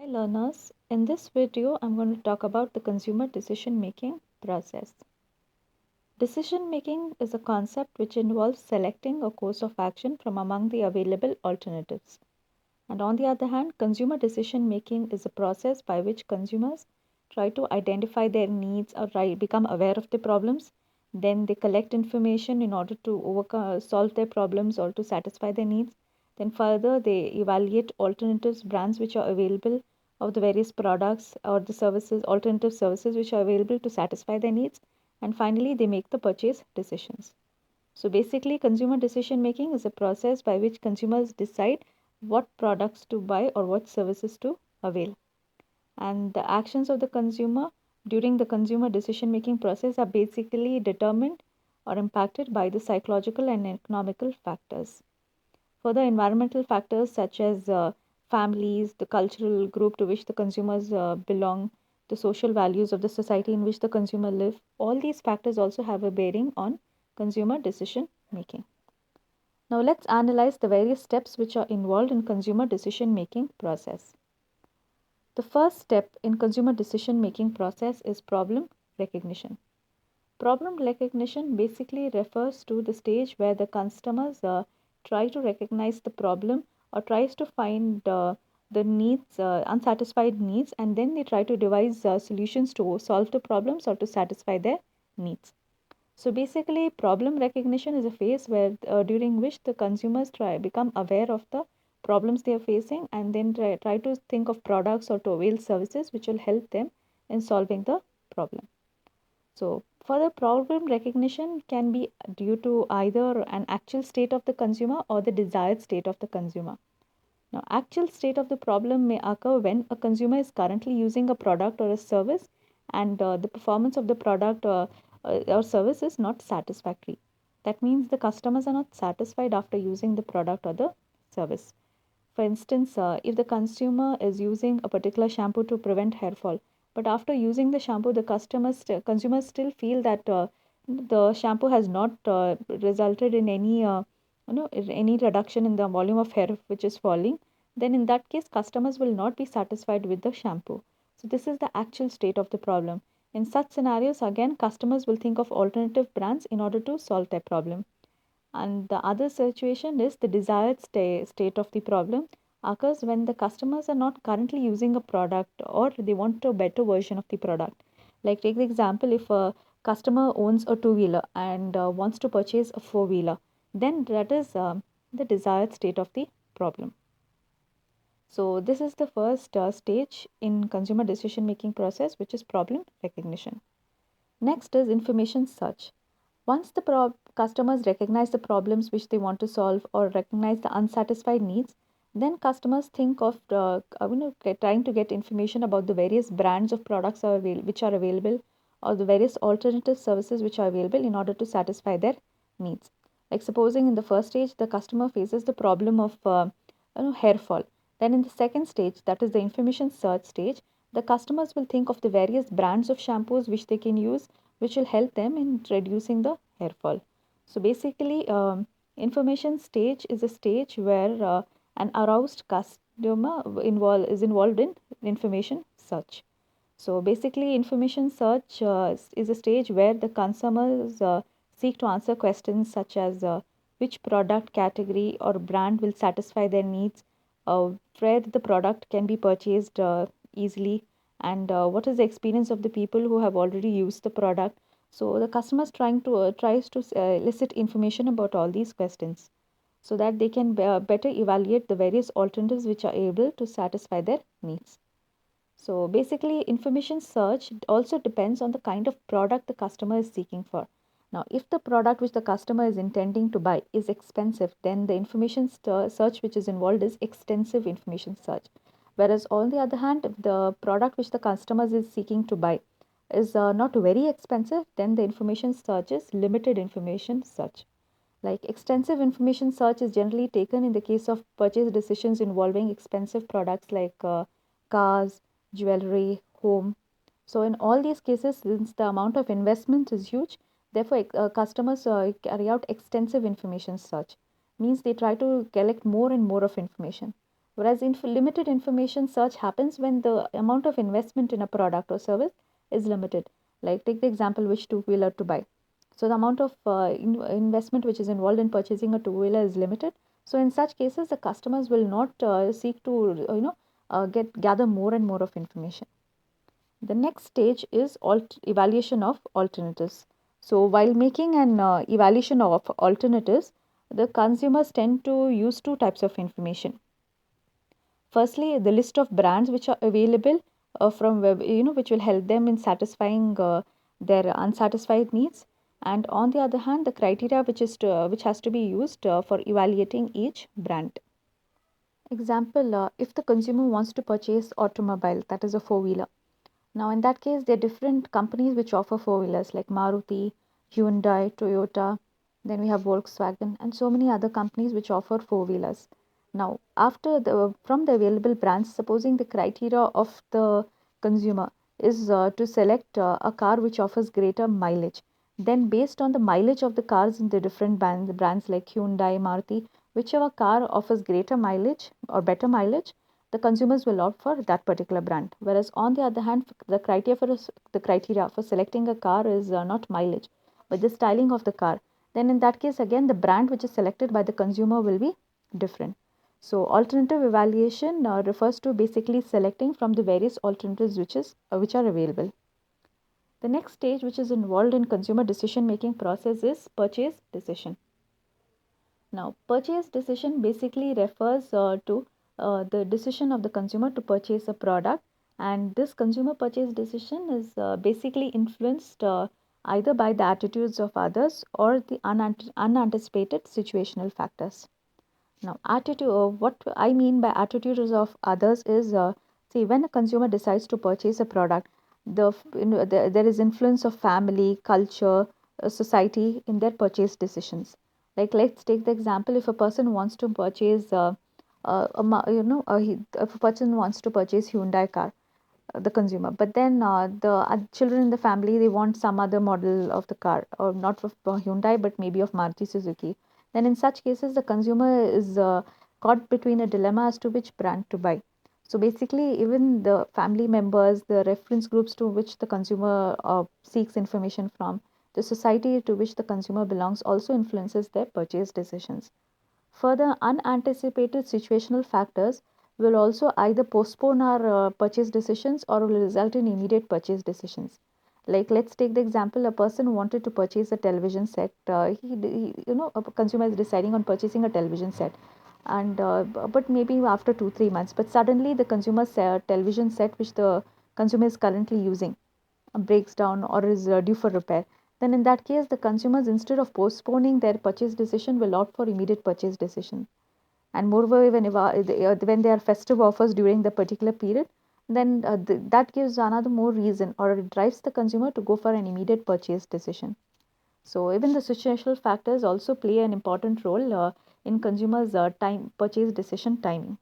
Learners, in this video I'm going to talk about the consumer decision making process. Decision making is a concept which involves selecting a course of action from among the available alternatives. And on the other hand, consumer decision making is a process by which consumers try to identify their needs or become aware of the problems. Then they collect information in order to solve their problems or to satisfy their needs. Then further, they evaluate alternatives, brands which are available of the various products or the services, alternative services which are available to satisfy their needs. And finally, they make the purchase decisions. So basically, consumer decision making is a process by which consumers decide what products to buy or what services to avail. And the actions of the consumer during the consumer decision making process are basically determined or impacted by the psychological and economical factors. Further, environmental factors such as families, the cultural group to which the consumers belong, the social values of the society in which the consumer live, all these factors also have a bearing on consumer decision making. Now let's analyze the various steps which are involved in consumer decision making process. The first step in consumer decision making process is problem recognition. Problem recognition basically refers to the stage where the customers try to recognize the problem or tries to find the needs, unsatisfied needs, and then they try to devise solutions to solve the problems or to satisfy their needs. So basically, problem recognition is a phase where during which the consumers become aware of the problems they are facing and then try to think of products or to avail services which will help them in solving the problem. So further problem recognition can be due to either an actual state of the consumer or the desired state of the consumer. Now, actual state of the problem may occur when a consumer is currently using a product or a service and the performance of the product or service is not satisfactory. That means the customers are not satisfied after using the product or the service. For instance, if the consumer is using a particular shampoo to prevent hair fall, but after using the shampoo, the consumers still feel that the shampoo has not resulted in any any reduction in the volume of hair which is falling, then in that case, customers will not be satisfied with the shampoo. So this is the actual state of the problem. In such scenarios, again, customers will think of alternative brands in order to solve their problem. And the other situation is the desired state of the problem occurs when the customers are not currently using a product or they want a better version of the product. Like, take the example, if a customer owns a two-wheeler and wants to purchase a four-wheeler, then that is the desired state of the problem. So this is the first stage in consumer decision making process, which is problem recognition. Next is information search. Once the customers recognize the problems which they want to solve or recognize the unsatisfied needs, then customers think of trying to get information about the various brands of products which are available or the various alternative services which are available in order to satisfy their needs. Like supposing in the first stage the customer faces the problem of hair fall. Then in the second stage, that is the information search stage, the customers will think of the various brands of shampoos which they can use which will help them in reducing the hair fall. So basically, information stage is a stage where an aroused customer is involved in information search. So basically, information search is a stage where the consumers seek to answer questions such as which product category or brand will satisfy their needs, where the product can be purchased easily, and what is the experience of the people who have already used the product. So the customers tries to elicit information about all these questions so that they can better evaluate the various alternatives which are able to satisfy their needs. So basically, information search also depends on the kind of product the customer is seeking for. Now, if the product which the customer is intending to buy is expensive, then the information search which is involved is extensive information search. Whereas on the other hand, if the product which the customer is seeking to buy is not very expensive, then the information search is limited information search. Like extensive information search is generally taken in the case of purchase decisions involving expensive products like cars, jewelry, home. So in all these cases, since the amount of investment is huge, therefore customers carry out extensive information search. Means they try to collect more and more of information. Whereas limited information search happens when the amount of investment in a product or service is limited. Like take the example which two-wheeler to buy. So the amount of investment which is involved in purchasing a two-wheeler is limited. So in such cases, the customers will not seek to gather more and more of information. The next stage is evaluation of alternatives. So while making an evaluation of alternatives, the consumers tend to use two types of information. Firstly, the list of brands which are available from web, which will help them in satisfying their unsatisfied needs. And on the other hand, the criteria which has to be used for evaluating each brand. Example, if the consumer wants to purchase automobile, that is a four-wheeler. Now, in that case, there are different companies which offer four-wheelers like Maruti, Hyundai, Toyota, then we have Volkswagen, and so many other companies which offer four-wheelers. Now, from the available brands, supposing the criteria of the consumer is to select a car which offers greater mileage, then based on the mileage of the cars in the different brands like Hyundai, Maruti, whichever car offers greater mileage or better mileage, the consumers will opt for that particular brand. Whereas on the other hand, the criteria for selecting a car is not mileage, but the styling of the car. Then in that case, again, the brand which is selected by the consumer will be different. So alternative evaluation refers to basically selecting from the various alternatives which are available. The next stage which is involved in consumer decision making process is purchase decision. Now, purchase decision basically refers to the decision of the consumer to purchase a product, and this consumer purchase decision is basically influenced either by the attitudes of others or the unanticipated situational factors. Now, attitude, what I mean by attitudes of others is, see, when a consumer decides to purchase a product, there is influence of family, culture, society in their purchase decisions. Like, let's take the example: if a person wants to purchase, if a person wants to purchase Hyundai car, the consumer, but then the children in the family, they want some other model of the car, or not of Hyundai but maybe of Maruti Suzuki. Then in such cases, the consumer is caught between a dilemma as to which brand to buy. So basically, even the family members, the reference groups to which the consumer seeks information from, the society to which the consumer belongs also influences their purchase decisions. Further, unanticipated situational factors will also either postpone our purchase decisions or will result in immediate purchase decisions. Like, let's take the example: a person wanted to purchase a television set. A consumer is deciding on purchasing a television set, and but maybe after 2 3 months, but suddenly the consumer's television set, which the consumer is currently using, breaks down or is due for repair. Then in that case, the consumers, instead of postponing their purchase decision, will opt for immediate purchase decision. And moreover, when there are festive offers during the particular period, then that gives another more reason, or it drives the consumer to go for an immediate purchase decision. So even the situational factors also play an important role in consumers' time purchase decision timing.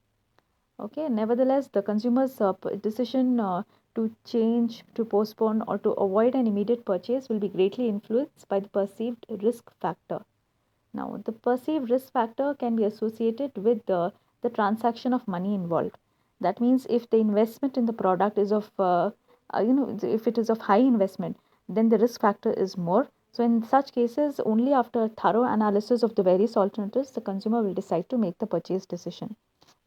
Okay, nevertheless, the consumer's decision to change, to postpone, or to avoid an immediate purchase will be greatly influenced by the perceived risk factor. Now, the perceived risk factor can be associated with the transaction of money involved. That means if the investment in the product is if it is of high investment, then the risk factor is more. So, in such cases, only after thorough analysis of the various alternatives, the consumer will decide to make the purchase decision.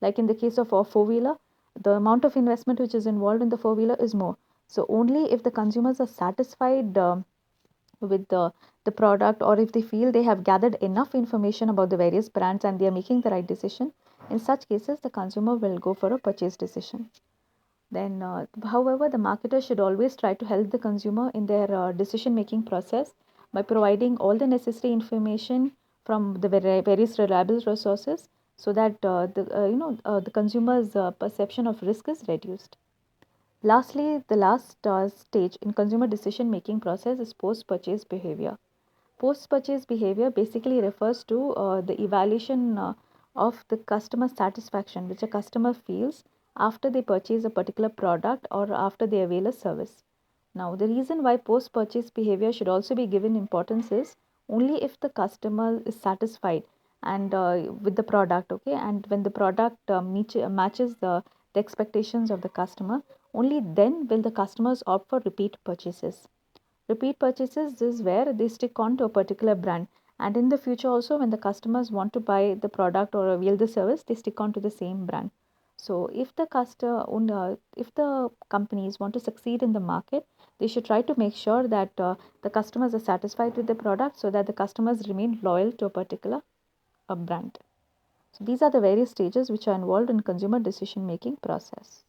Like in the case of a four-wheeler, the amount of investment which is involved in the four-wheeler is more. So, only if the consumers are satisfied with the product, or if they feel they have gathered enough information about the various brands and they are making the right decision, in such cases the consumer will go for a purchase decision. Then however, the marketer should always try to help the consumer in their decision making process by providing all the necessary information from the various reliable resources, so that the consumer's perception of risk is reduced. Lastly, the last stage in consumer decision making process is post purchase behavior. Post purchase behavior basically refers to the evaluation of the customer satisfaction which a customer feels after they purchase a particular product or after they avail a service. Now, the reason why post purchase behavior should also be given importance is only if the customer is satisfied, and with the product, okay, and when the product matches the expectations of the customer, only then will the customers opt for repeat purchases. Repeat purchases is where they stick on to a particular brand, and in the future also when the customers want to buy the product or avail the service, they stick on to the same brand. So if the companies want to succeed in the market, they should try to make sure that the customers are satisfied with the product, so that the customers remain loyal to a particular brand. So these are the various stages which are involved in consumer decision making process.